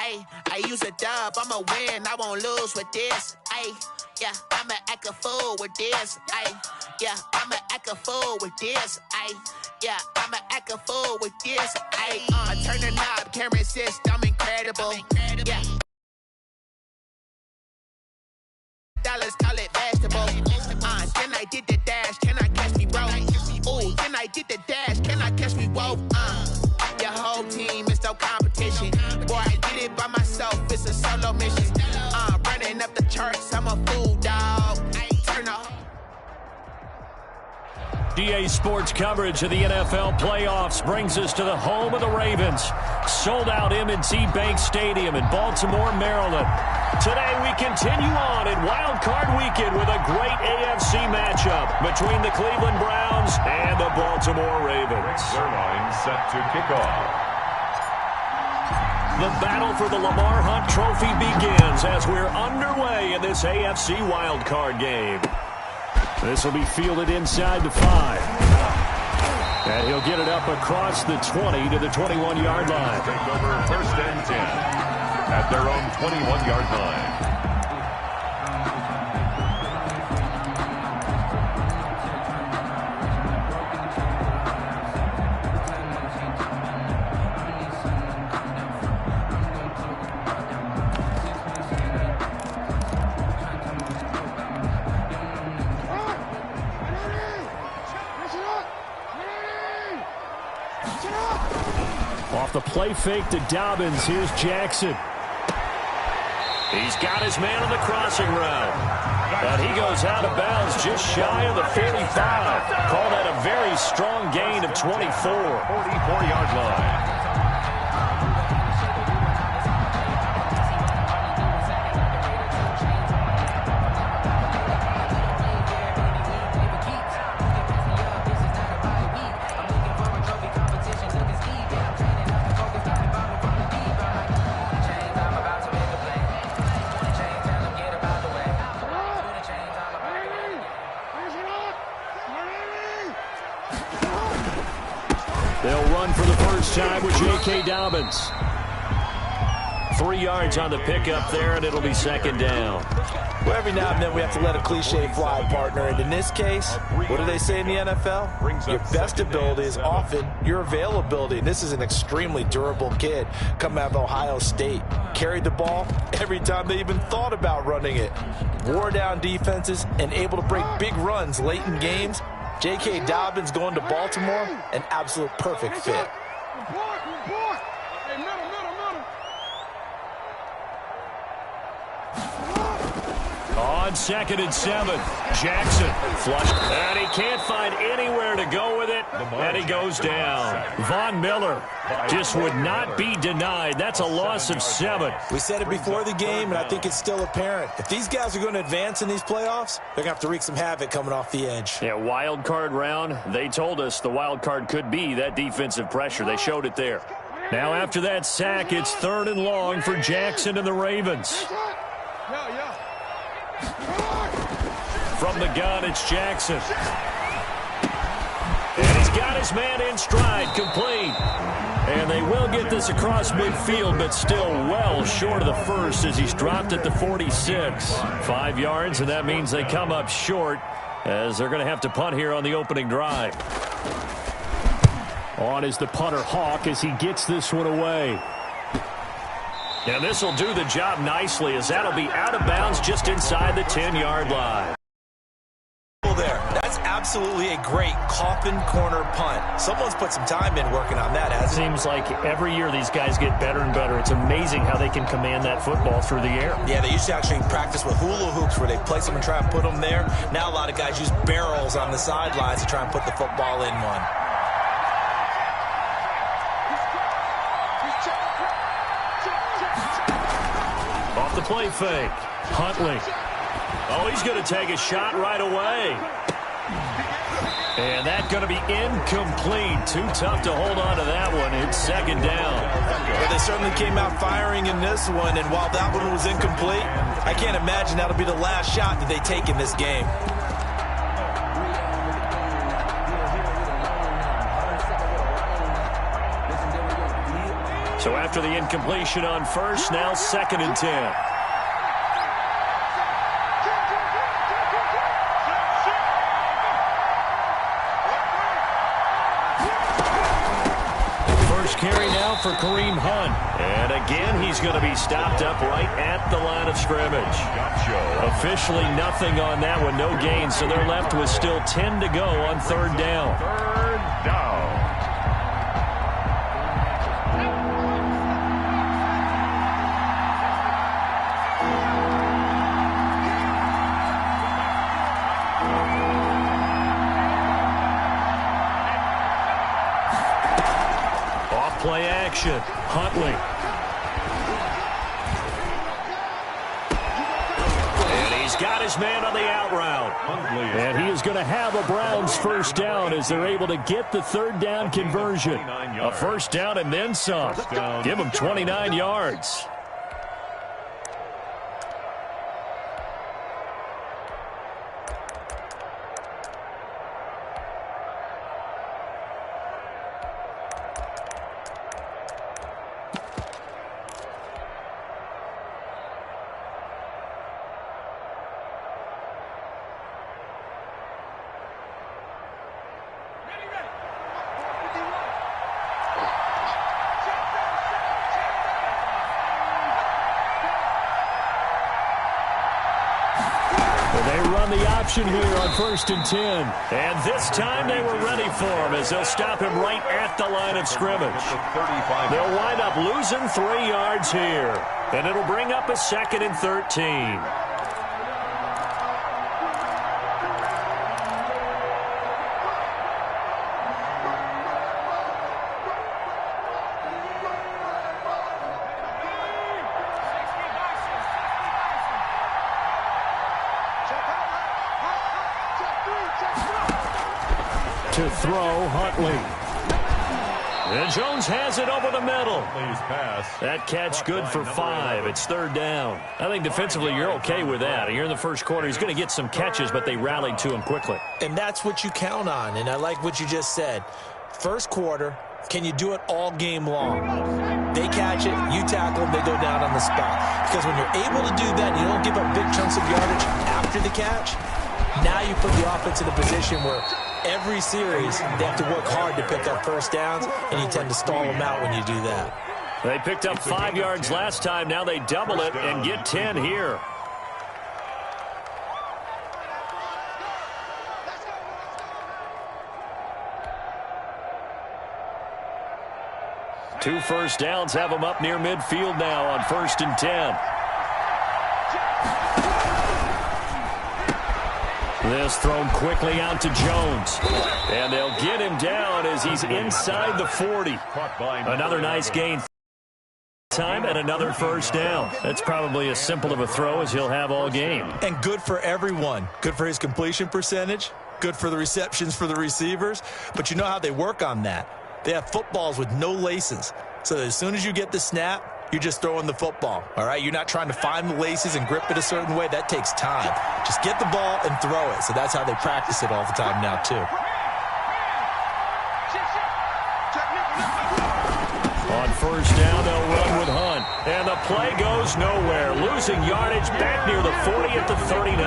I use a dub, I'ma win, I won't lose with this. Yeah, I'ma act a fool with this. Yeah, I'ma act a fool with this. Yeah, I'ma act a fool with this. Turn the knob, can't resist, I'm incredible. Yeah. Dollars, call it vegetable. Then I did the dash, can I catch me, bro? Ooh, then I did the dash, can I catch me, whoa? Your whole team is no competition. Boy, I did it by myself, it's a solo mission. Running up the charts, I'm a fool, dog. Turn up. DA Sports coverage of the NFL playoffs brings us to the home of the Ravens. Sold out M&T Bank Stadium in Baltimore, Maryland. Today we continue on in Wild Card Weekend with a great AFC matchup between the Cleveland Browns and the Baltimore Ravens. Line set to kick off. The battle for the Lamar Hunt Trophy begins as we're underway in this AFC Wild Card game. This will be fielded inside the 5. And he'll get it up across the 20 to the 21-yard line. Take over first and 10 at their own 21-yard line. Off the play fake to Dobbins, here's Jackson. He's got his man on the crossing route. And he goes out of bounds just shy of the 45. Call that a very strong gain of 24. 44-yard line. They'll run for the first time with J.K. Dobbins. 3 yards on the pickup there, and it'll be second down. Well, every now and then we have to let a cliche fly, partner. And in this case, what do they say in the NFL? Your best ability is often your availability. And this is an extremely durable kid coming out of Ohio State. Carried the ball every time they even thought about running it. Wore down defenses and able to break big runs late in games. J.K. Dobbins going to Baltimore, an absolute perfect fit. On 2nd and 7, Jackson flushed, and he can't find anywhere to go with it, and he goes down. Von Miller just would not be denied. That's a loss of 7. We said it before the game, and I think it's still apparent. If these guys are going to advance in these playoffs, they're going to have to wreak some havoc coming off the edge. Yeah, wild card round. They told us the wild card could be that defensive pressure. They showed it there. Now after that sack, it's 3rd and long for Jackson and the Ravens. From the gun, it's Jackson. And he's got his man in stride, complete. And they will get this across midfield, but still well short of the first as he's dropped at the 46. 5 yards, and that means they come up short as they're going to have to punt here on the opening drive. On is the punter Hawk as he gets this one away. And this will do the job nicely as that'll be out of bounds just inside the 10-yard line. There. That's absolutely a great coffin corner punt. Someone's put some time in working on that, hasn't it? Seems like every year these guys get better and better. It's amazing how they can command that football through the air. Yeah, they used to actually practice with hula hoops where they place them and try and put them there. Now a lot of guys use barrels on the sidelines to try and put the football in one. Off the play fake. Huntley. Oh, he's going to take a shot right away. And that's going to be incomplete. Too tough to hold on to that one. It's second down. Well, they certainly came out firing in this one, and while that one was incomplete, I can't imagine that'll be the last shot that they take in this game. So after the incompletion on first, now 2nd and 10. Carry now for Kareem Hunt. And again, he's going to be stopped up right at the line of scrimmage. Officially nothing on that one, no gain. So they're left with still 10 to go on 3rd down. 3rd down. Play action. Huntley. And he's got his man on the out route. And he is going to have a Browns 1st down as they're able to get the 3rd down conversion. A 1st down and then some. Give him 29 yards. The option here on 1st and 10. And this time they were ready for him as they'll stop him right at the line of scrimmage. They'll wind up losing 3 yards here. And it'll bring up a 2nd and 13. To throw, Huntley. And Jones has it over the middle. That catch good for 5. It's 3rd down. I think defensively you're okay with that. You're in the 1st quarter. He's going to get some catches, but they rallied to him quickly. And that's what you count on, and I like what you just said. 1st quarter, can you do it all game long? They catch it, you tackle them, they go down on the spot. Because when you're able to do that, you don't give up big chunks of yardage after the catch, now you put the offense in a position where every series, they have to work hard to pick up 1st downs, and you tend to stall them out when you do that. They picked up 5 yards last time. Now they double it and get 10 here. Two 1st downs have them up near midfield now on 1st and 10. This thrown quickly out to Jones. And they'll get him down as he's inside the 40. Another nice gain time and another 1st down. That's probably as simple of a throw as he'll have all game. And good for everyone. Good for his completion percentage. Good for the receptions for the receivers. But you know how they work on that. They have footballs with no laces. So that as soon as you get the snap, you're just throwing the football, all right? You're not trying to find the laces and grip it a certain way. That takes time. Just get the ball and throw it. So that's how they practice it all the time now, too. On 1st down, they'll run with Hunt. And the play goes nowhere. Losing yardage back near the 40 at the 39.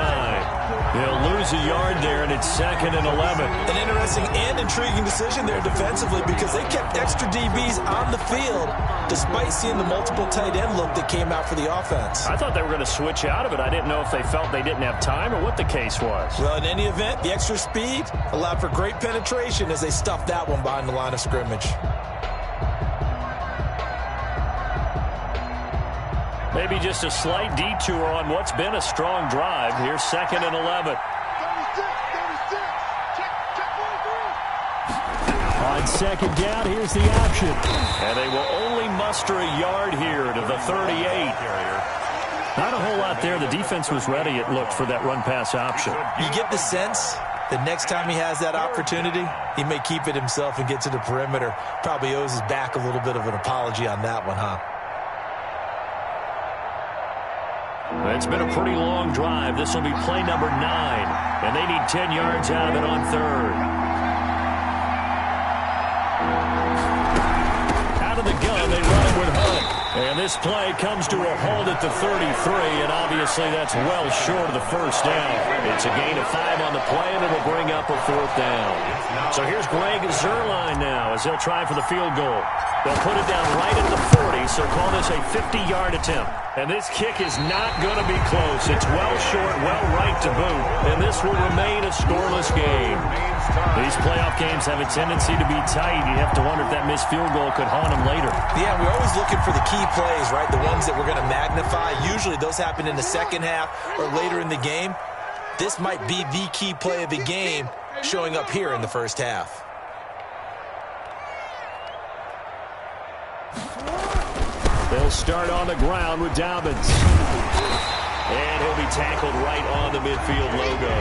They'll lose a yard there, and it's 2nd and 11. An interesting and intriguing decision there defensively because they kept extra DBs on the field despite seeing the multiple tight end look that came out for the offense. I thought they were going to switch out of it. I didn't know if they felt they didn't have time or what the case was. Well, in any event, the extra speed allowed for great penetration as they stuffed that one behind the line of scrimmage. Maybe just a slight detour on what's been a strong drive. Here's 2nd and 11. On 2nd down, here's the option. And they will only muster a yard here to the 38. Not a whole lot there. The defense was ready, it looked, for that run-pass option. You get the sense that next time he has that opportunity, he may keep it himself and get to the perimeter. Probably owes his back a little bit of an apology on that one, huh? It's been a pretty long drive. This will be play number 9. And they need 10 yards out of it on 3rd. Out of the gun, they run it with this play comes to a halt at the 33, and obviously that's well short of the first down. It's a gain of 5 on the play, and it'll bring up a 4th down. So here's Greg Zuerlein now as he'll try for the field goal. They'll put it down right at the 40, so call this a 50-yard attempt. And this kick is not going to be close. It's well short, well right to boot, and this will remain a scoreless game. These playoff games have a tendency to be tight. You have to wonder if that missed field goal could haunt them later. Yeah, we're always looking for the key plays, right? The ones that we're going to magnify. Usually those happen in the second half or later in the game. This might be the key play of the game showing up here in the first half. They'll start on the ground with Dobbins. And he'll be tackled right on the midfield logo.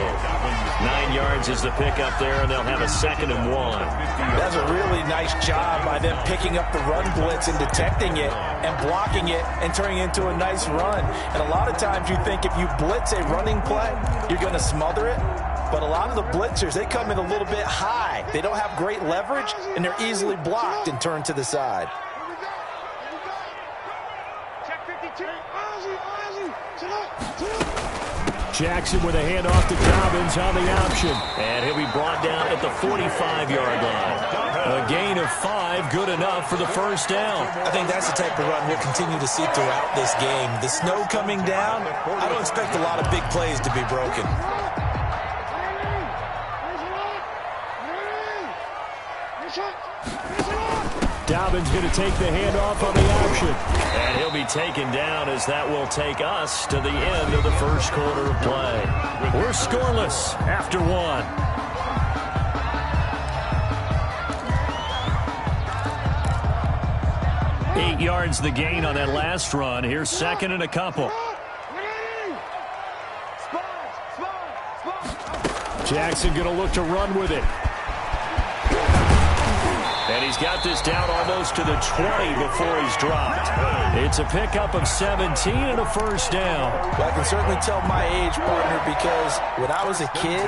9 yards is the pickup there, and they'll have a 2nd and 1. That's a really nice job by them picking up the run blitz and detecting it and blocking it and turning it into a nice run. And a lot of times you think if you blitz a running play, you're going to smother it. But a lot of the blitzers, they come in a little bit high. They don't have great leverage, and they're easily blocked and turned to the side. Jackson with a handoff to Dobbins on the option. And he'll be brought down at the 45-yard line. A gain of 5, good enough for the first down. I think that's the type of run we'll continue to see throughout this game. The snow coming down, I don't expect a lot of big plays to be broken. Dobbins going to take the handoff on the option. And he'll be taken down as that will take us to the end of the first quarter of play. We're scoreless after 1. Eight yards the gain on that last run. Here's 2nd and a couple. Jackson going to look to run with it. And he's got this down almost to the 20 before he's dropped. It's a pickup of 17 and a first down. Well, I can certainly tell my age, partner, because when I was a kid,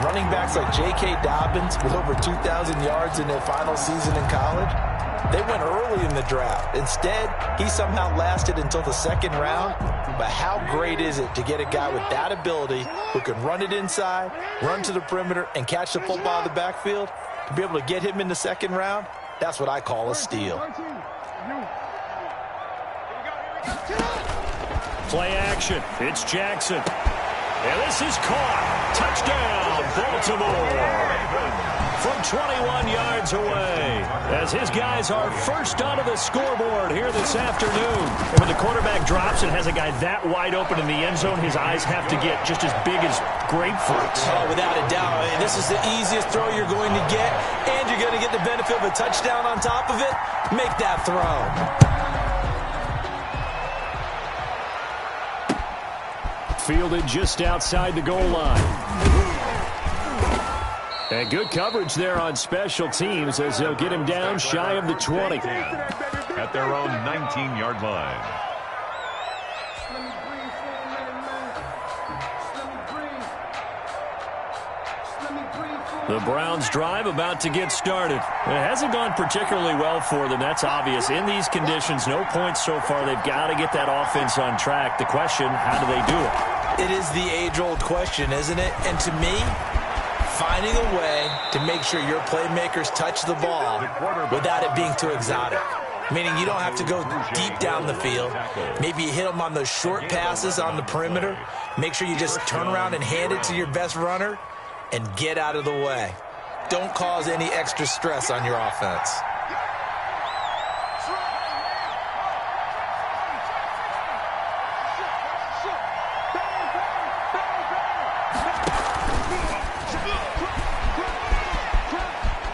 running backs like J.K. Dobbins with over 2,000 yards in their final season in college, they went early in the draft. Instead, he somehow lasted until the 2nd round. But how great is it to get a guy with that ability who can run it inside, run to the perimeter, and catch the football in the backfield? To be able to get him in the 2nd round, that's what I call a steal. Play action. It's Jackson. And this is caught. Touchdown, Baltimore. From 21 yards away, as his guys are first onto the scoreboard here this afternoon. And when the quarterback drops and has a guy that wide open in the end zone, his eyes have to get just as big as grapefruits. Oh, without a doubt. This is the easiest throw you're going to get, and you're going to get the benefit of a touchdown on top of it. Make that throw. Fielded just outside the goal line. And good coverage there on special teams as they'll get him down shy of the 20. At their own 19-yard line. The Browns drive about to get started. It hasn't gone particularly well for them. That's obvious. In these conditions, no points so far. They've got to get that offense on track. The question, how do they do it? It is the age-old question, isn't it? And to me, finding a way to make sure your playmakers touch the ball without it being too exotic. Meaning you don't have to go deep down the field. Maybe you hit them on those short passes on the perimeter. Make sure you just turn around and hand it to your best runner and get out of the way. Don't cause any extra stress on your offense.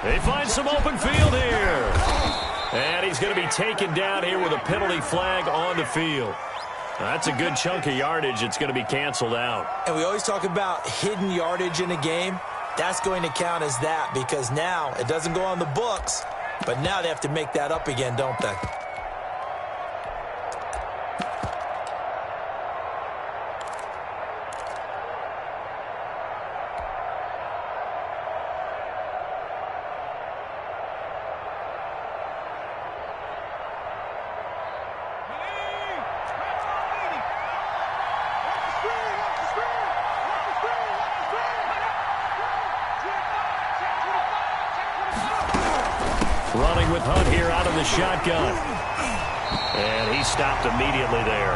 They find some open field here. And he's going to be taken down here with a penalty flag on the field. That's a good chunk of yardage. It's going to be canceled out. And we always talk about hidden yardage in a game. That's going to count as that because now it doesn't go on the books, but now they have to make that up again, don't they? the shotgun. And he stopped immediately there.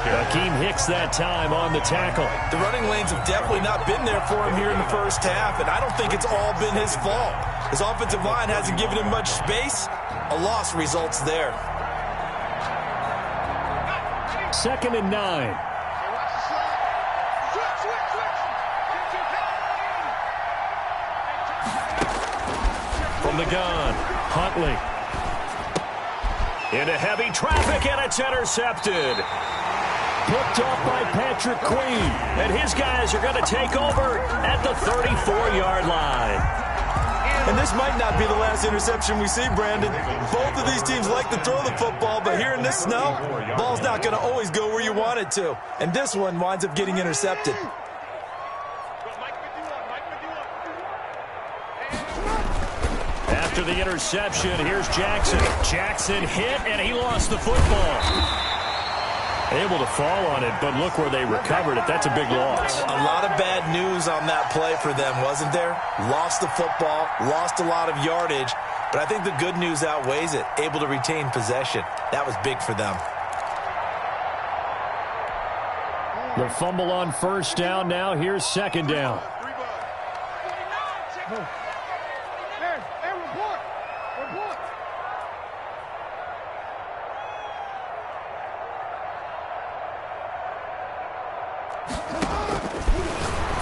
Hakeem Hicks that time on the tackle. The running lanes have definitely not been there for him here in the first half, and I don't think it's all been his fault. His offensive line hasn't given him much space. A loss results there. 2nd and 9. From the gun, Huntley. Into heavy traffic, and it's intercepted. Picked off by Patrick Queen. And his guys are going to take over at the 34-yard line. And this might not be the last interception we see, Brandon. Both of these teams like to throw the football, but here in this snow, ball's not going to always go where you want it to. And this one winds up getting intercepted. After the interception, here's Jackson. Jackson hit, and he lost the football. Able to fall on it, but look where they recovered it. That's a big loss. A lot of bad news on that play for them, wasn't there? Lost the football, lost a lot of yardage, but I think the good news outweighs it. Able to retain possession. That was big for them. The fumble on first down now. Here's 2nd down.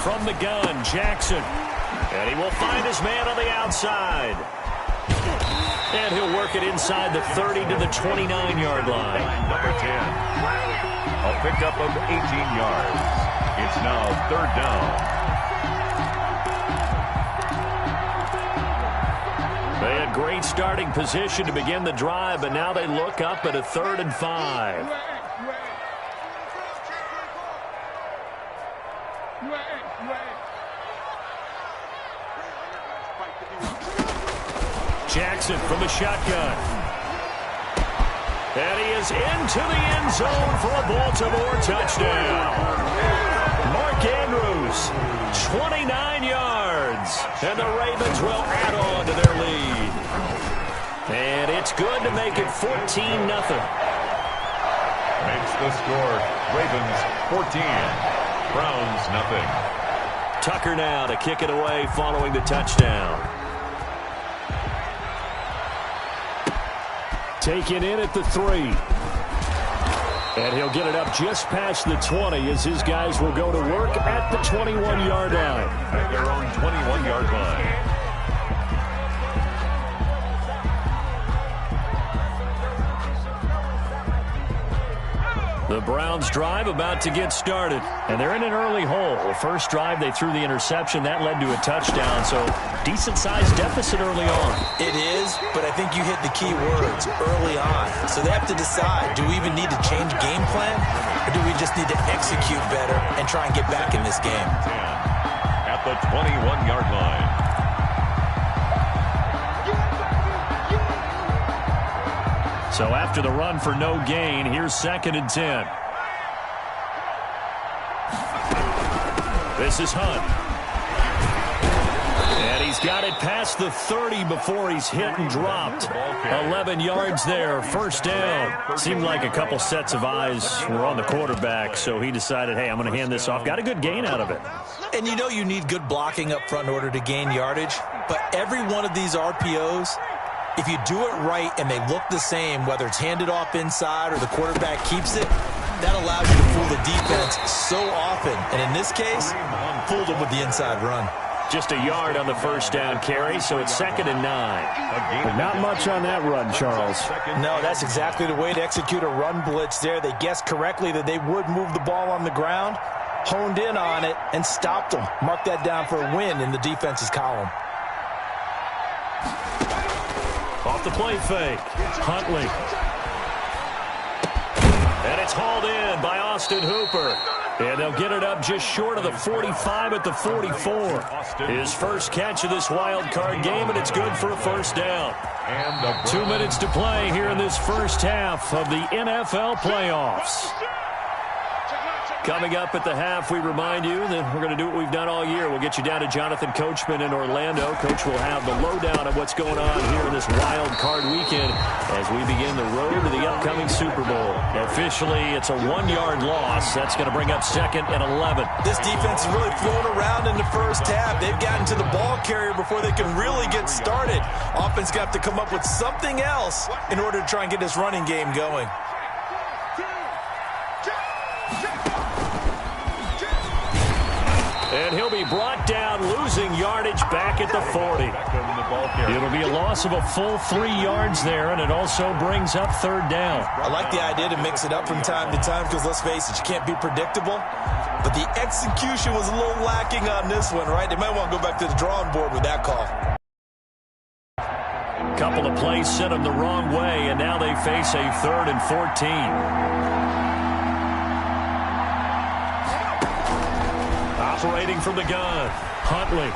From the gun, Jackson. And he will find his man on the outside. And he'll work it inside the 30 to the 29-yard line. Number 10. A pickup of 18 yards. It's now 3rd down. They had great starting position to begin the drive, but now they look up at a 3rd and 5. Jackson from the shotgun. And he is into the end zone for a Baltimore touchdown. Mark Andrews, 29 yards. And the Ravens will add on to their lead. And it's good to make it 14-0. Makes the score. Ravens 14. Browns nothing. Tucker now to kick it away following the touchdown. Taken in at the 3. And he'll get it up just past the 20 as his guys will go to work at the 21-yard line. At their own 21-yard line. The Browns drive about to get started. And they're in an early hole. The first drive, they threw the interception. That led to a touchdown. So decent-sized deficit early on. It is, but I think you hit the key words early on. So they have to decide, do we even need to change game plan? Or do we just need to execute better and try and get back in this game? 10 at the 21-yard line. So after the run for no gain, here's 2nd and 10. This is Hunt. And he's got it past the 30 before he's hit and dropped. 11 yards there, 1st down. Seemed like a couple sets of eyes were on the quarterback, so he decided, hey, I'm going to hand this off. Got a good gain out of it. And you know you need good blocking up front in order to gain yardage, but every one of these RPOs, if you do it right and they look the same, whether it's handed off inside or the quarterback keeps it, that allows you to fool the defense so often. And in this case, fooled them with the inside run. Just a yard on the 1st down carry, so it's 2nd and 9. But not much on that run, Charles. No, that's exactly the way to execute a run blitz there. They guessed correctly that they would move the ball on the ground, honed in on it, and stopped them. Mark that down for a win in the defense's column. Off the play fake, Huntley. And it's hauled in by Austin Hooper. And they'll get it up just short of the 45 at the 44. His first catch of this wild card game, and it's good for a 1st down. 2 minutes to play here in this first half of the NFL playoffs. Coming up at the half, we remind you that we're going to do what we've done all year. We'll get you down to Jonathan Coachman in Orlando. Coach will have the lowdown of what's going on here in this wild card weekend as we begin the road to the upcoming Super Bowl. Officially, it's a 1-yard loss. That's going to bring up 2nd and 11. This defense is really flown around in the first half. They've gotten to the ball carrier before they can really get started. Offense got to come up with something else in order to try and get this running game going. And he'll be brought down, losing yardage back at the 40. It'll be a loss of a full 3 yards there, and it also brings up 3rd down. I like the idea to mix it up from time to time because, let's face it, you can't be predictable. But the execution was a little lacking on this one, right? They might want to go back to the drawing board with that call. Couple of plays sent them the wrong way, and now they face a 3rd and 14. Operating from the gun, Huntley.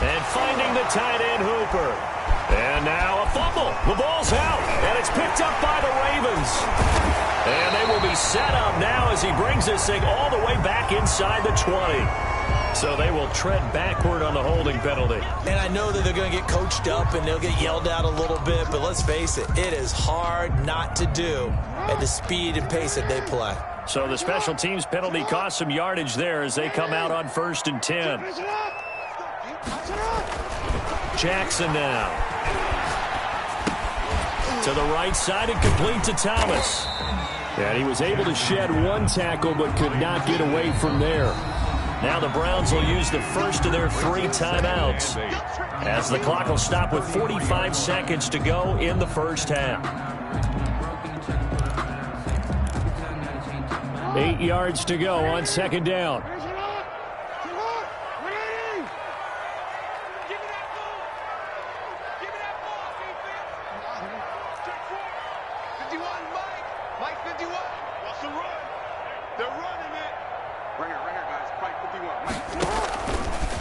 And finding the tight end, Hooper. And now a fumble. The ball's out, and it's picked up by the Ravens. And they will be set up now as he brings this thing all the way back inside the 20. So they will tread backward on the holding penalty. And I know that they're going to get coached up and they'll get yelled at a little bit, but let's face it, it is hard not to do at the speed and pace that they play. So the special teams penalty cost some yardage there as they come out on 1st and 10. Jackson now. To the right side and complete to Thomas. And he was able to shed 1 tackle but could not get away from there. Now the Browns will use the first of their 3 timeouts as the clock will stop with 45 seconds to go in the first half. 8 yards to go on 2nd down.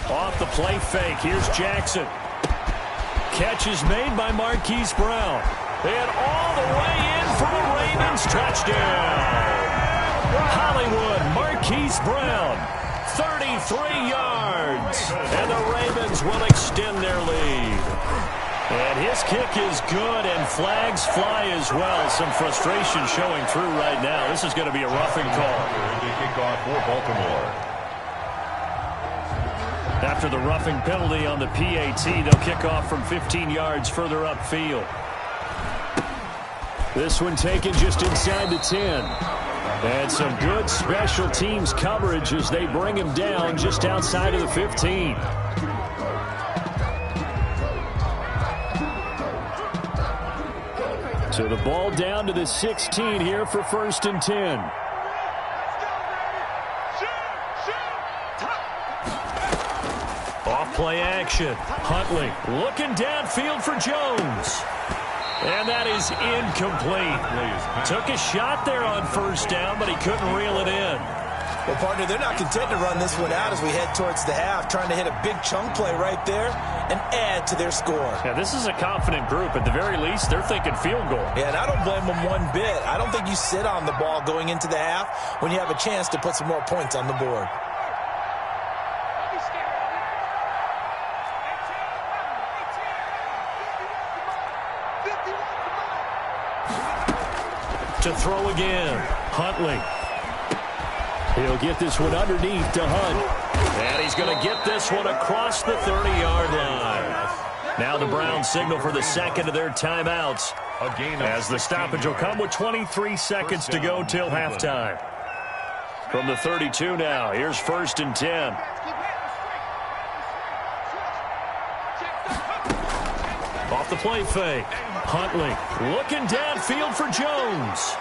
Off the play fake, here's Jackson. Catch is made by Marquise Brown. And all the way in for a Ravens touchdown. Hollywood, Marquise Brown, 33 yards. And the Ravens will extend their lead. And his kick is good, and flags fly as well. Some frustration showing through right now. This is going to be a roughing call. Kickoff for Baltimore. After the roughing penalty on the PAT, they'll kick off from 15 yards further upfield. This one taken just inside the 10. And some good special teams coverage as they bring him down just outside of the 15. So the ball down to the 16 here for 1st and 10. Off play action. Huntley looking downfield for Jones. And that is incomplete. Took a shot there on 1st down, but he couldn't reel it in. Well, partner, they're not content to run this one out as we head towards the half, trying to hit a big chunk play right there and add to their score. Yeah, this is a confident group. At the very least, they're thinking field goal. Yeah, and I don't blame them one bit. I don't think you sit on the ball going into the half when you have a chance to put some more points on the board. To throw again, Huntley. He'll get this one underneath to Hunt. And he's going to get this one across the 30-yard line. Now the Browns signal for the 2nd of their timeouts as the stoppage will come with 23 seconds to go till halftime. From the 32 now, here's 1st and 10. Off the play fake. Huntley looking downfield for Jones.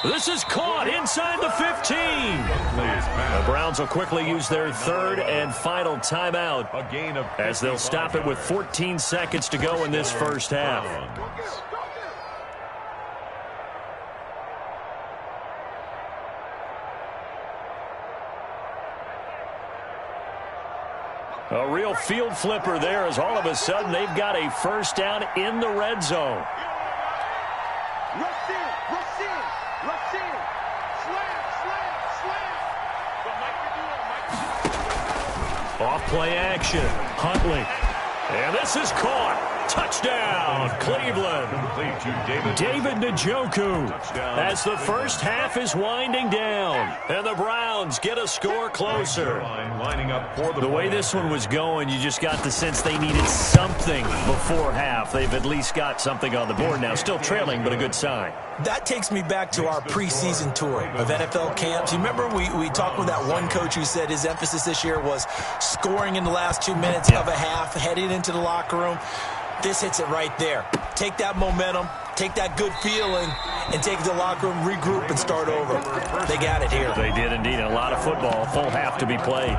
This is caught inside the 15. The Browns will quickly use their 3rd and final timeout as they'll stop it with 14 seconds to go in this first half. A real field flipper there as all of a sudden they've got a 1st down in the red zone. Off play action. Huntley. And this is caught. Touchdown, Cleveland. David Njoku as the first half is winding down. And the Browns get a score closer. The way this one was going, you just got the sense they needed something before half. They've at least got something on the board now. Still trailing, but a good sign. That takes me back to our preseason tour of NFL camps. You remember we talked with that one coach who said his emphasis this year was scoring in the last 2 minutes of a half, heading into the locker room. This hits it right there. Take that momentum, take that good feeling, and take it to the locker room, regroup, and start over. They got it here. They did indeed. A lot of football, full half to be played.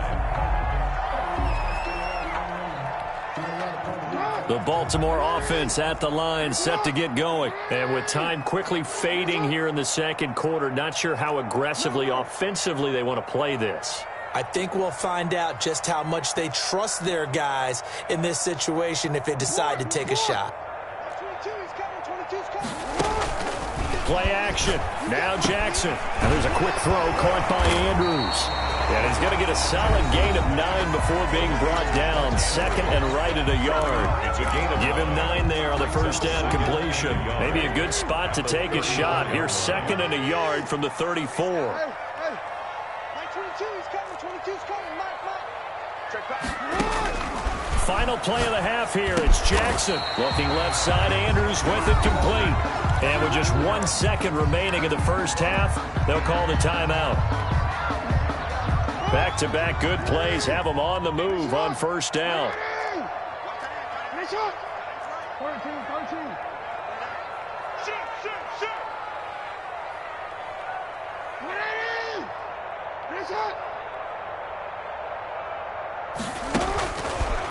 The Baltimore offense at the line, set to get going. And with time quickly fading here in the second quarter, not sure how aggressively, offensively they want to play this. I think we'll find out just how much they trust their guys in this situation if they decide to take a shot. Play action. Now Jackson. And there's a quick throw caught by Andrews. And he's going to get a solid gain of 9 before being brought down. Second and right at a yard. Give him 9 there on the first down completion. Maybe a good spot to take a shot. Here's second and a yard from the 34. Final play of the half here. It's Jackson. Looking left side. Andrews with it complete. And with just 1 second remaining in the first half, they'll call the timeout. Back-to-back good plays have them on the move on first down.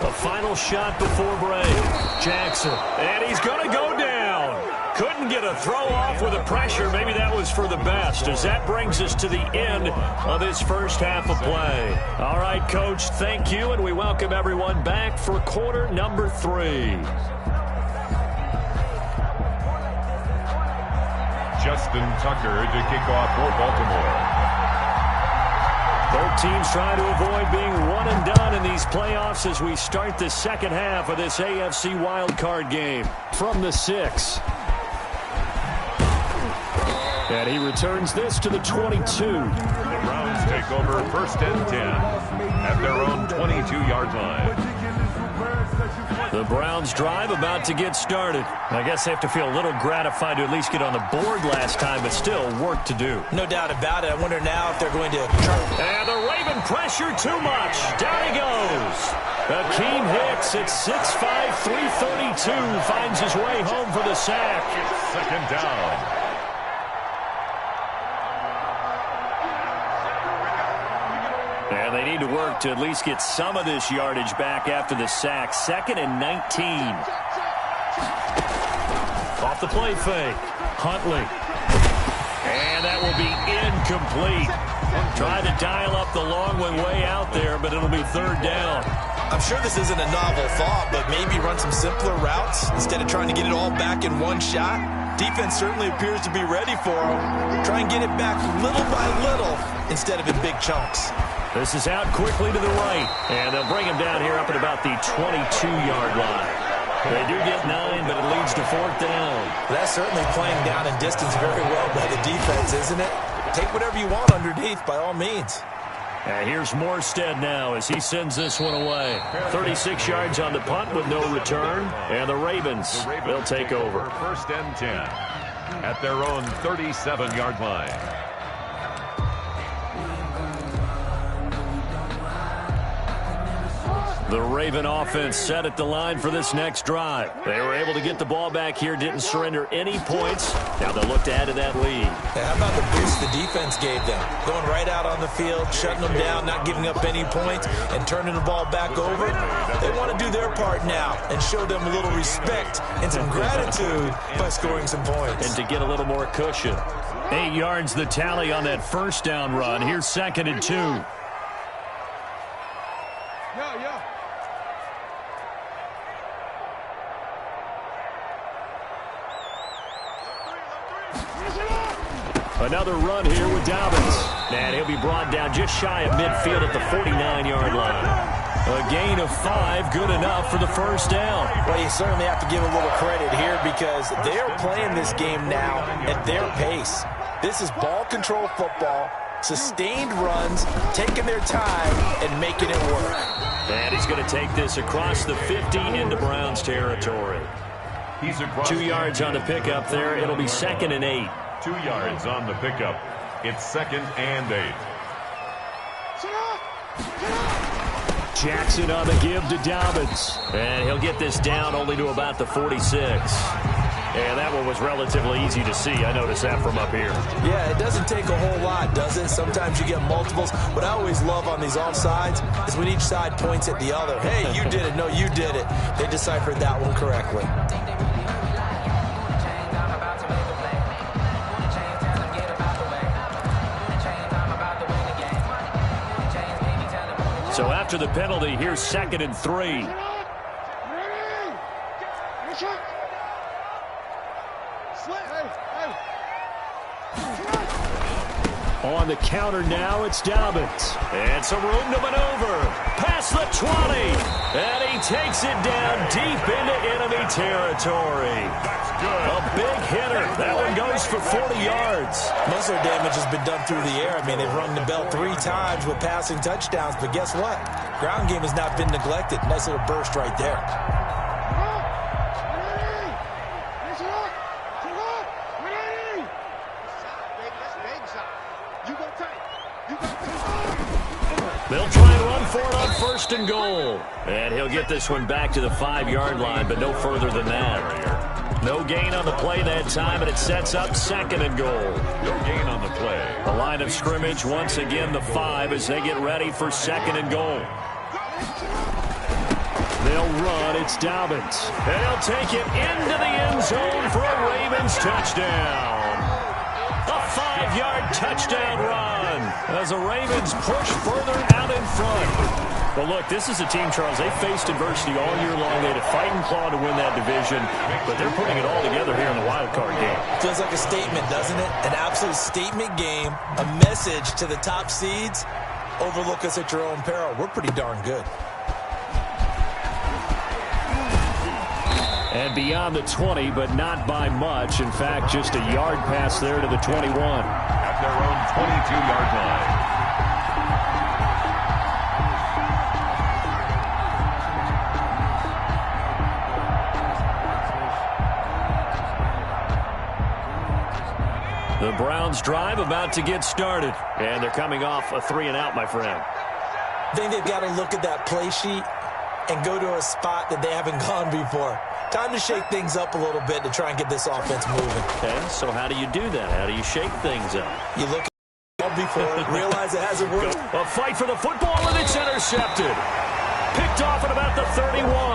A final shot before break. Jackson. And he's going to go down. Couldn't get a throw off with the pressure. Maybe that was for the best, as that brings us to the end of this first half of play. All right, Coach, thank you, and we welcome everyone back for quarter number 3. Justin Tucker to kick off for Baltimore. Both teams trying to avoid being one and done in these playoffs as we start the second half of this AFC wildcard game. From the 6. And he returns this to the 22. The Browns take over first and 10 at their own 22-yard line. The Browns drive about to get started. I guess they have to feel a little gratified to at least get on the board last time, but still work to do. No doubt about it. I wonder now if they're going to try. And the Raven pressure too much. Down he goes. Akeem Hicks at 6'5", 332 finds his way home for the sack. Second down. And they need to work to at least get some of this yardage back after the sack. Second and 19. Off the play fake. Huntley. And that will be incomplete. Trying to dial up the long one way out there, but it'll be third down. I'm sure this isn't a novel thought, but maybe run some simpler routes instead of trying to get it all back in one shot. Defense certainly appears to be ready for them. Try and get it back little by little instead of in big chunks. This is out quickly to the right, and they'll bring him down here up at about the 22-yard line. They do get 9, but it leads to fourth down. That's certainly playing down in distance very well by the defense, isn't it? Take whatever you want underneath, by all means. And here's Morstead now as he sends this one away. 36 yards on the punt with no return, and the Ravens will take over. First and 10 at their own 37-yard line. The Raven offense set at the line for this next drive. They were able to get the ball back here, didn't surrender any points. Now they'll look to add to that lead. How about the boost the defense gave them? Going right out on the field, shutting them down, not giving up any points, and turning the ball back over. They want to do their part now and show them a little respect and some gratitude by scoring some points. And to get a little more cushion. 8 yards the tally on that first down run. Here's second and 2. Another run here with Dobbins. And he'll be brought down just shy of midfield at the 49-yard line. A gain of 5, good enough for the first down. Well, you certainly have to give a little credit here because they're playing this game now at their pace. This is ball control football, sustained runs, taking their time, and making it work. And he's going to take this across the 50 into Browns territory. 2 yards on the pickup there. It'll be 2nd and 8. 2 yards on the pickup. It's 2nd and 8. Jackson on the give to Dobbins. And he'll get this down only to about the 46. And that one was relatively easy to see. I noticed that from up here. Yeah, it doesn't take a whole lot, does it? Sometimes you get multiples. What I always love on these offsides is when each side points at the other. Hey, you did it. No, you did it. They deciphered that one correctly. So after the penalty, here's 2nd and 3. On the counter now, it's Dobbins. And some room to maneuver. Past the 20. And he takes it down deep into enemy territory. A big hitter. That one goes for 40 yards. Most of their damage has been done through the air. I mean, they've rung the bell 3 times with passing touchdowns. But guess what? Ground game has not been neglected. Nice little burst right there. They'll try and run for it on 1st and goal. And he'll get this one back to the 5-yard line, but no further than that. No gain on the play that time, and it sets up 2nd and goal. No gain on the play. The line of scrimmage, once again, the 5 as they get ready for 2nd and goal. They'll run. It's Dobbins. And he'll take it into the end zone for a Ravens touchdown. A 5-yard touchdown run as the Ravens push further out in front. Well, look, this is a team, Charles, they faced adversity all year long. They had to fight and claw to win that division, but they're putting it all together here in the wild card game. Feels like a statement, doesn't it? An absolute statement game, a message to the top seeds. Overlook us at your own peril. We're pretty darn good. And beyond the 20, but not by much. In fact, just a yard pass there to the 21. At their own 22-yard line. The Browns drive about to get started. And they're coming off a 3-and-out, my friend. I think they've got to look at that play sheet and go to a spot that they haven't gone before. Time to shake things up a little bit to try and get this offense moving. Okay, so how do you do that? How do you shake things up? You look at it before, realize it hasn't worked. A fight for the football, and it's intercepted. Picked off at about the 31.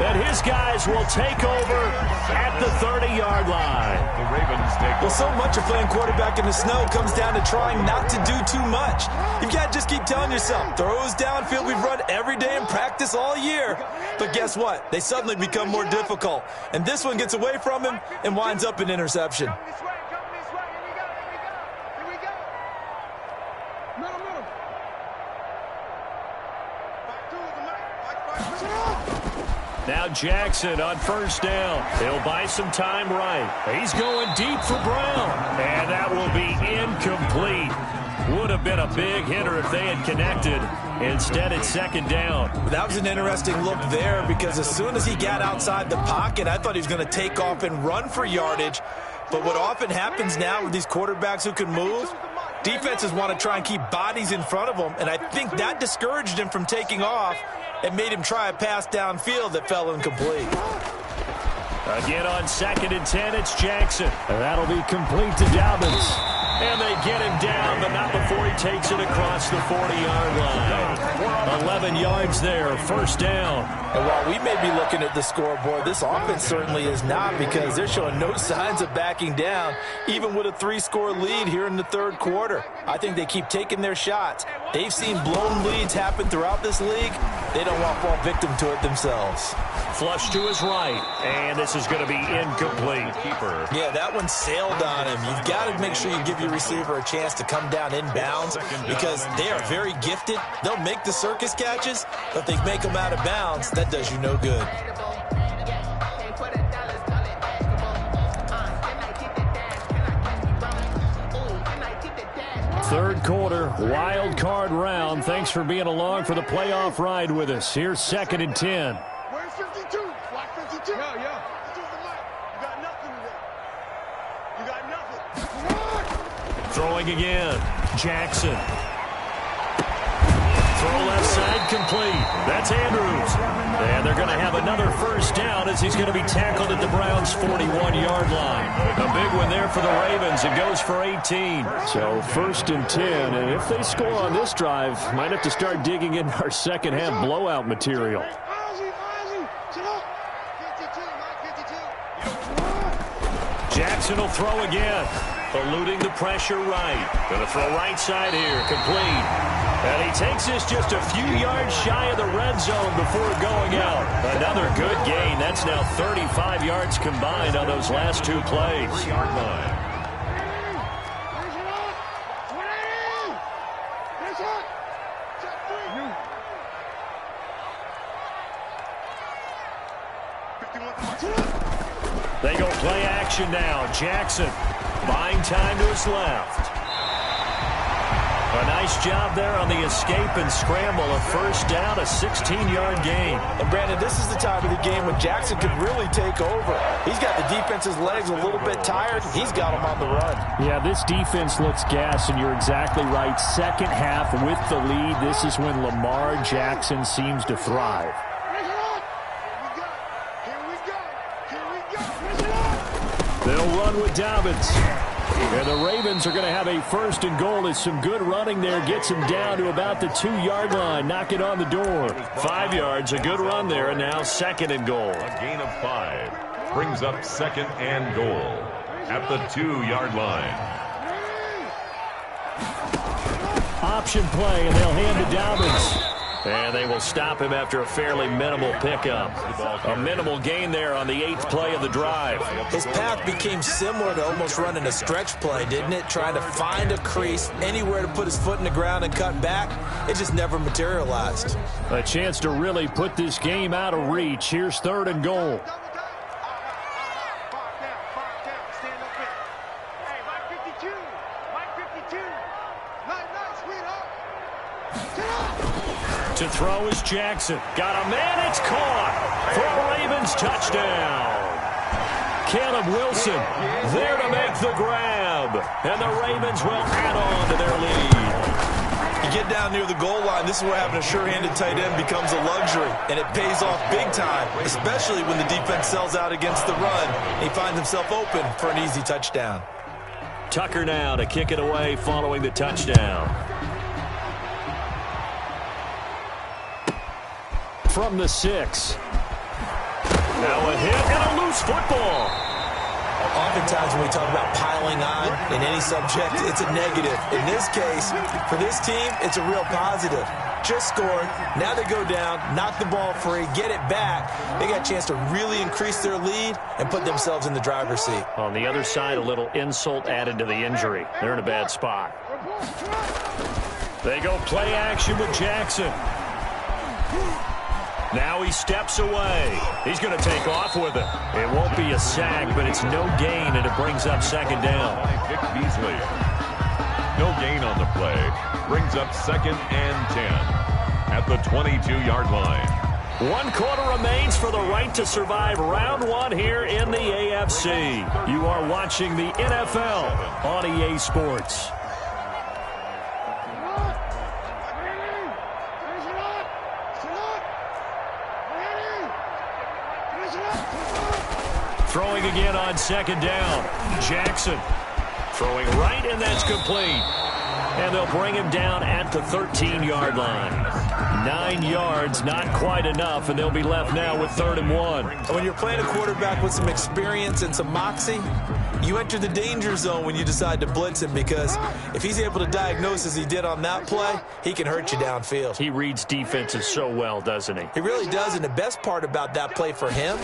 And his guys will take over at the 30-yard line. The Ravens take over. Well, so much of playing quarterback in the snow comes down to trying not to do too much. You've got to just keep telling yourself, throws downfield we've run every day in practice all year. But guess what? They suddenly become more difficult. And this one gets away from him and winds up an interception. Now Jackson on 1st down. He'll buy some time right. He's going deep for Brown. And that will be incomplete. Would have been a big hitter if they had connected. Instead, it's 2nd down. That was an interesting look there because as soon as he got outside the pocket, I thought he was going to take off and run for yardage. But what often happens now with these quarterbacks who can move, defenses want to try and keep bodies in front of them. And I think that discouraged him from taking off and made him try a pass downfield that fell incomplete. Again on 2nd and 10, it's Jackson. And that'll be complete to Dobbins. And they get him down, but not before he takes it across the 40-yard line. 11 yards there, 1st down. And while we may be looking at the scoreboard, this offense certainly is not because they're showing no signs of backing down, even with a 3-score lead here in the 3rd quarter. I think they keep taking their shots, They've seen blown leads happen throughout this league. They don't want to fall victim to it themselves. Flush to his right, and this is going to be incomplete. Keeper. Yeah, that one sailed on him. You've got to make sure you give your receiver a chance to come down inbounds because they are very gifted. They'll make the circus catches, but if they make them out of bounds, that does you no good. Third quarter, wild card round. Thanks for being along for the playoff ride with us. Here's 2nd and 10. Where's 52? Black 52? Yeah. You got nothing today. You got nothing. Throwing again. Jackson. Throw left side complete. That's Andrews. And they're going to have another first down as he's going to be tackled at the Browns' 41-yard line. A big one there for the Ravens. It goes for 18. So 1st and 10, and if they score on this drive, might have to start digging in our second half blowout material. Jackson will throw again. Eluding the pressure right. Going to throw right side here. Complete. And he takes this just a few yards shy of the red zone before going out. Another good gain. That's now 35 yards combined on those last 2 plays. 3-yard line. They go play action now. Jackson buying time to his left. A nice job there on the escape and scramble. A first down, a 16-yard gain. And Brandon, this is the time of the game when Jackson could really take over. He's got the defense's legs a little bit tired. He's got them on the run. Yeah, this defense looks gassed, and you're exactly right. Second half with the lead, this is when Lamar Jackson seems to thrive. They'll run with Dobbins. And the Ravens are going to have a 1st and goal. It's some good running there. Gets him down to about the 2-yard line. Knock it on the door. 5 yards, a good run there, and now 2nd and goal. A gain of 5 brings up 2nd and goal at the 2-yard line. Option play, and they'll hand to Dobbins. And they will stop him after a fairly minimal pickup. A minimal gain there on the 8th play of the drive. His path became similar to almost running a stretch play, didn't it? Trying to find a crease, anywhere to put his foot in the ground and cut back. It just never materialized. A chance to really put this game out of reach. Here's 3rd and goal. To throw is Jackson. Got a man, it's caught for a Ravens touchdown. Caleb Wilson there to make the grab. And the Ravens will add on to their lead. You get down near the goal line, this is where having a sure-handed tight end becomes a luxury, and it pays off big time, especially when the defense sells out against the run. He finds himself open for an easy touchdown. Tucker now to kick it away following the touchdown. From the 6. Now a hit and a loose football. Oftentimes when we talk about piling on in any subject, it's a negative. In this case, for this team, it's a real positive. Just scored. Now they go down, knock the ball free, get it back. They got a chance to really increase their lead and put themselves in the driver's seat. On the other side, a little insult added to the injury. They're in a bad spot. They go play action with Jackson. Now he steps away. He's going to take off with it. It won't be a sack, but it's no gain, and it brings up 2nd down. Vic Beasley. No gain on the play. Brings up 2nd and 10 at the 22-yard line. 1 quarter remains for the right to survive round 1 here in the AFC. You are watching the NFL on EA Sports. Throwing again on 2nd down. Jackson throwing right, and that's complete. And they'll bring him down at the 13-yard line. 9 yards, not quite enough, and they'll be left now with 3rd and 1. When you're playing a quarterback with some experience and some moxie, you enter the danger zone when you decide to blitz him, because if he's able to diagnose as he did on that play, he can hurt you downfield. He reads defenses so well, doesn't he? He really does, and the best part about that play for him,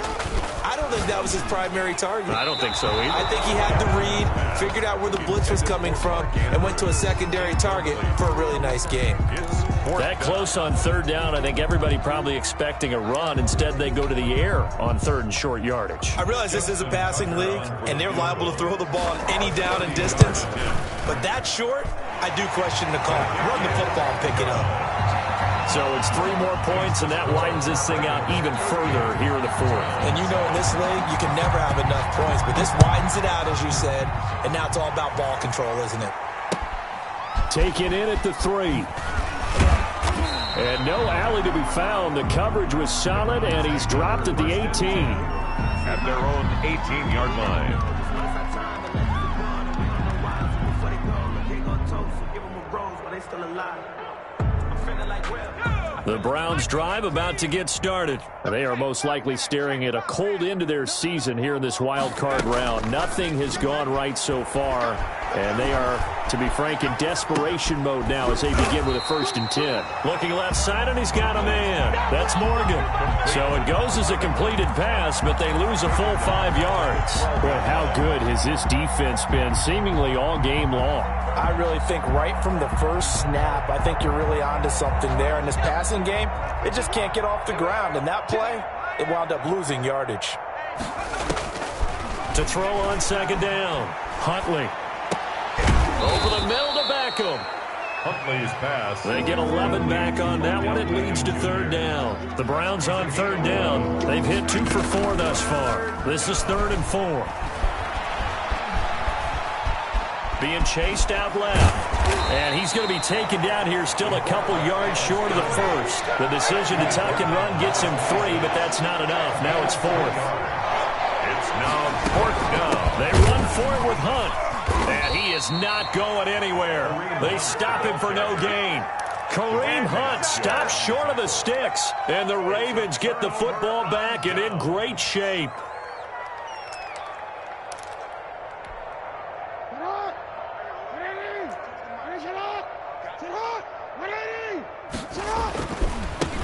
I don't think that was his primary target. I don't think so either. I think he had the read, figured out where the blitz was coming from, and went to a secondary target for a really nice game. That close on 3rd down, I think everybody probably expecting a run. Instead, they go to the air on 3rd and short yardage. I realize this is a passing league, and they're liable to throw the ball on any down and distance. But that short, I do question the call. Run the football and pick it up. So it's 3 more points, and that widens this thing out even further here in the 4th. And you know in this league, you can never have enough points. But this widens it out, as you said, and now it's all about ball control, isn't it? Taken in at the 3. And no alley to be found. The coverage was solid, and he's dropped at the 18. At their own 18-yard line. The Browns drive about to get started. They are most likely staring at a cold end to their season here in this wild card round. Nothing has gone right so far, and they are, to be frank, in desperation mode now as they begin with a 1st and 10. Looking left side, and he's got a man. That's Morgan. So it goes as a completed pass, but they lose a full 5 yards. Well, how good has this defense been seemingly all game long? I really think right from the first snap, I think you're really onto something there. In this passing game, it just can't get off the ground. And that play, it wound up losing yardage. To throw on 2nd down, Huntley. Over the middle to Beckham. Huntley's pass. They get 11 back on that one. It leads to 3rd down. The Browns on 3rd down. They've hit 2 for 4 thus far. This is 3rd and 4. Being chased out left. And he's going to be taken down here still a couple yards short of the 1st. The decision to tuck and run gets him 3, but that's not enough. Now it's 4th. It's now 4th down. They run for it with Hunt. And he is not going anywhere. They stop him for no gain. Kareem Hunt stops short of the sticks. And the Ravens get the football back and in great shape.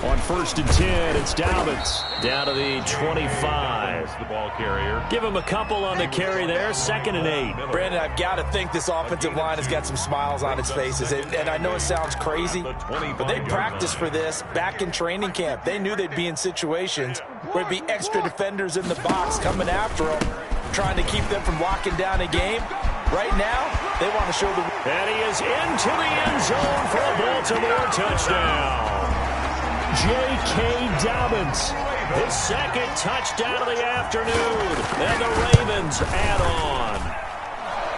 On 1st and 10, it's Dobbins down to the 25. The ball carrier. Give him a couple on the carry there. 2nd and 8. Brandon, I've got to think this offensive line has got some smiles on its faces. And I know it sounds crazy, but they practiced for this back in training camp. They knew they'd be in situations where there'd be extra defenders in the box coming after them, trying to keep them from locking down a game. Right now, they want to show the... And he is into the end zone for a Baltimore touchdown. J.K. Dobbins, his 2nd touchdown of the afternoon, and the Ravens add on.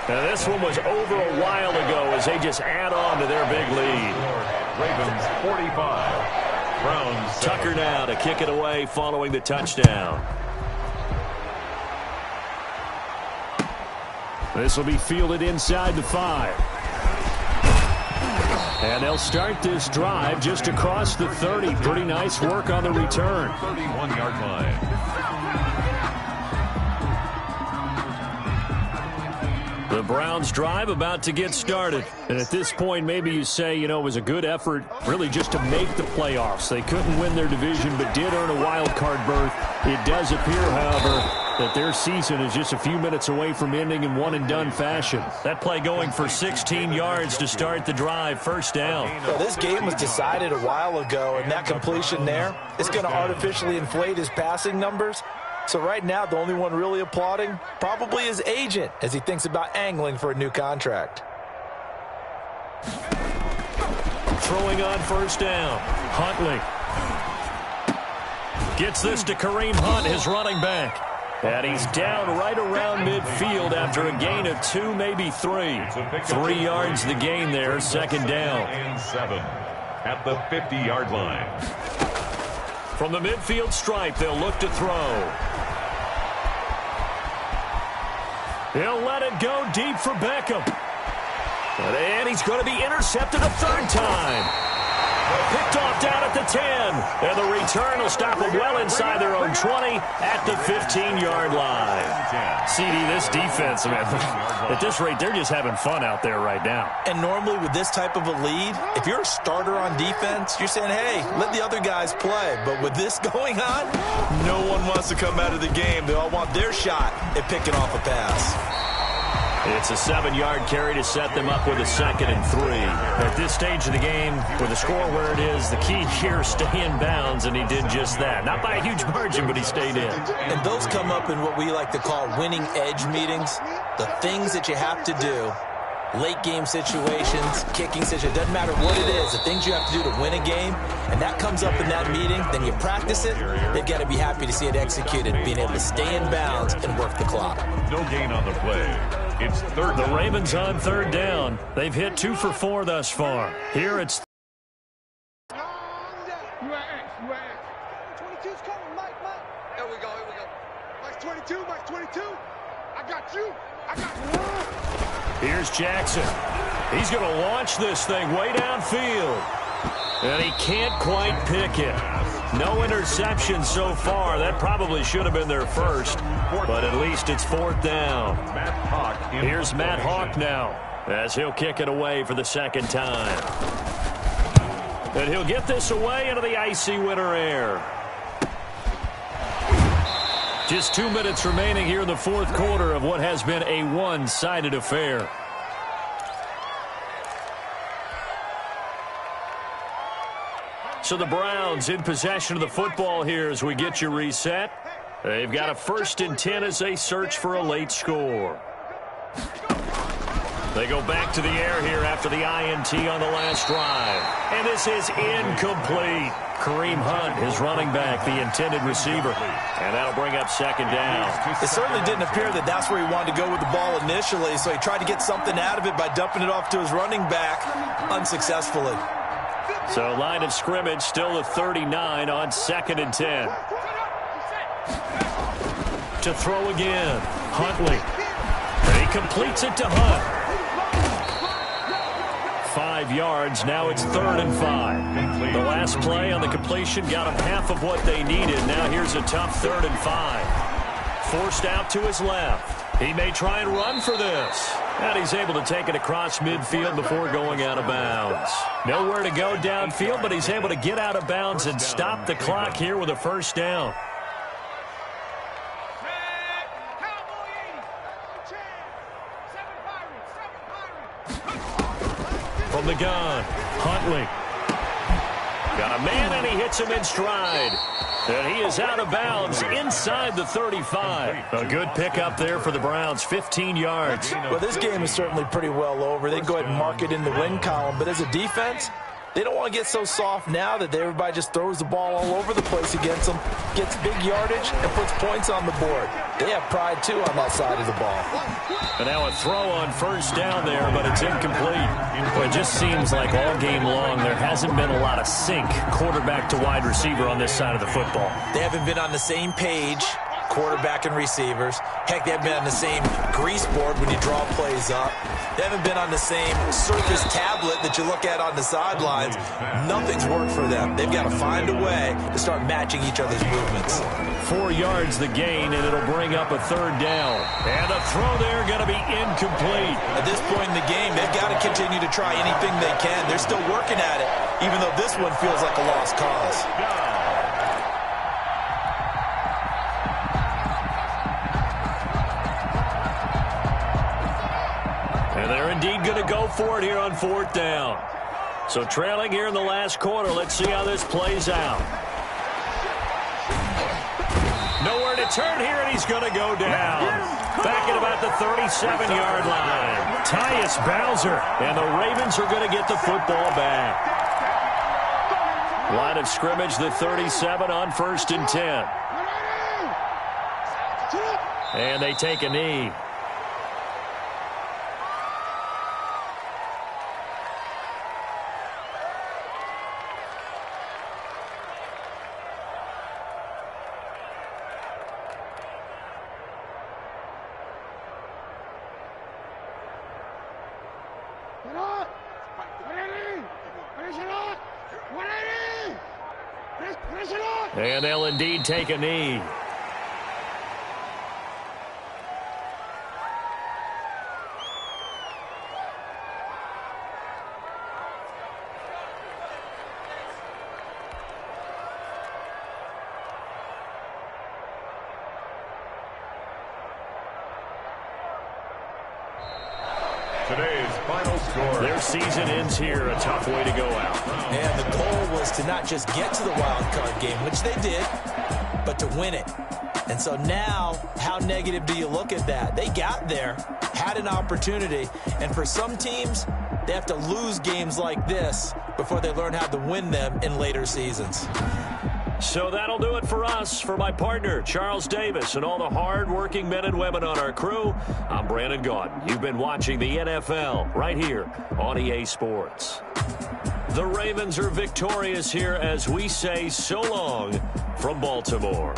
Now this one was over a while ago as they just add on to their big lead. Ravens 45. Browns 7. Tucker now to kick it away following the touchdown. This will be fielded inside the 5. And they'll start this drive just across the 30. Pretty nice work on the return. 31-yard line. The Browns drive about to get started. And at this point, maybe you say, you know, it was a good effort really just to make the playoffs. They couldn't win their division but did earn a wild card berth. It does appear, however, that their season is just a few minutes away from ending in one-and-done fashion. That play going for 16 yards to start the drive. 1st down. Well, this game was decided a while ago, and that completion there is going to artificially inflate his passing numbers. So right now, the only one really applauding probably his agent as he thinks about angling for a new contract. Throwing on 1st down. Huntley gets this to Kareem Hunt, his running back. And he's down right around midfield after a gain of 2, maybe 3. 3 yards the gain there, 2nd down. And 7 at the 50-yard line. From the midfield stripe, they'll look to throw. He'll let it go deep for Beckham. And he's going to be intercepted a third time. Picked off down at the 10. And the return will stop them well inside their own 20 at the 15-yard line. CD, this defense, man, at this rate, they're just having fun out there right now. And normally with this type of a lead, if you're a starter on defense, you're saying, hey, let the other guys play. But with this going on, no one wants to come out of the game. They all want their shot at picking off a pass. It's a 7-yard carry to set them up with a 2nd and 3. At this stage of the game, with the score where it is, the key here is stay in bounds, and he did just that. Not by a huge margin, but he stayed in. And those come up in what we like to call winning edge meetings. The things that you have to do, late game situations, kicking situations, doesn't matter what it is, the things you have to do to win a game, and that comes up in that meeting, then you practice it, they've got to be happy to see it executed, being able to stay in bounds and work the clock. No gain on the play. It's third. The Ravens on 3rd down. They've hit 2 for 4 thus far. Here it's... You are X. 22's coming, Mike. Here we go. Mike's 22, Mike's 22. I got you. Here's Jackson. He's going to launch this thing way downfield. And he can't quite pick it. No interception so far. That probably should have been their first. But at least it's 4th down. Here's Matt Hawk now, as he'll kick it away for the 2nd time. And he'll get this away into the icy winter air. Just 2 minutes remaining here in the 4th quarter of what has been a one-sided affair. So the Browns in possession of the football here as we get you reset. They've got a 1st and 10 as they search for a late score. They go back to the air here after the INT on the last drive. And this is incomplete. Kareem Hunt, his running back, the intended receiver. And that'll bring up 2nd down. It certainly didn't appear that that's where he wanted to go with the ball initially, so he tried to get something out of it by dumping it off to his running back unsuccessfully. So line of scrimmage still at 39 on 2nd and 10. To throw again, Huntley. And he completes it to Hunt. 5 yards, now it's 3rd and 5. The last play on the completion got them half of what they needed. Now here's a tough 3rd and 5. Forced out to his left. He may try and run for this. And he's able to take it across midfield before going out of bounds. Nowhere to go downfield, but he's able to get out of bounds and stop the clock here with a 1st down. From the gun, Huntley. Got a man, and he hits him in stride. And he is out of bounds inside the 35. A good pickup there for the Browns, 15 yards. Well, this game is certainly pretty well over. They can go ahead and mark it in the win column. But as a defense, they don't want to get so soft now that everybody just throws the ball all over the place against them, gets big yardage, and puts points on the board. They have pride, too, on that side of the ball. And now a throw on 1st down there, but it's incomplete. Well, it just seems like all game long there hasn't been a lot of sync quarterback to wide receiver on this side of the football. They haven't been on the same page, quarterback and receivers. Heck, they haven't been on the same grease board when you draw plays up. They haven't been on the same surface tablet that you look at on the sidelines. Nothing's worked for them. They've got to find a way to start matching each other's movements. 4 yards the gain, and it'll bring up a 3rd down. And the throw there going to be incomplete. At this point in the game, they've got to continue to try anything they can. They're still working at it, even though this one feels like a lost cause. And they're indeed going to go for it here on 4th down. So trailing here in the last quarter, let's see how this plays out. Nowhere to turn here, and he's going to go down. Back at about the 37-yard line. Tyus Bowser, and the Ravens are going to get the football back. Line of scrimmage, the 37 on 1st and 10. And they take a knee. And they'll indeed take a knee. Today's final score. Their season ends here. A tough way to go out. And the goal was to not just get to the wild card game, which they did, but to win it. And so now, how negative do you look at that? They got there, had an opportunity, and for some teams, they have to lose games like this before they learn how to win them in later seasons. So that'll do it for us. For my partner, Charles Davis, and all the hard-working men and women on our crew, I'm Brandon Gaudin. You've been watching the NFL right here on EA Sports. The Ravens are victorious here as we say so long from Baltimore.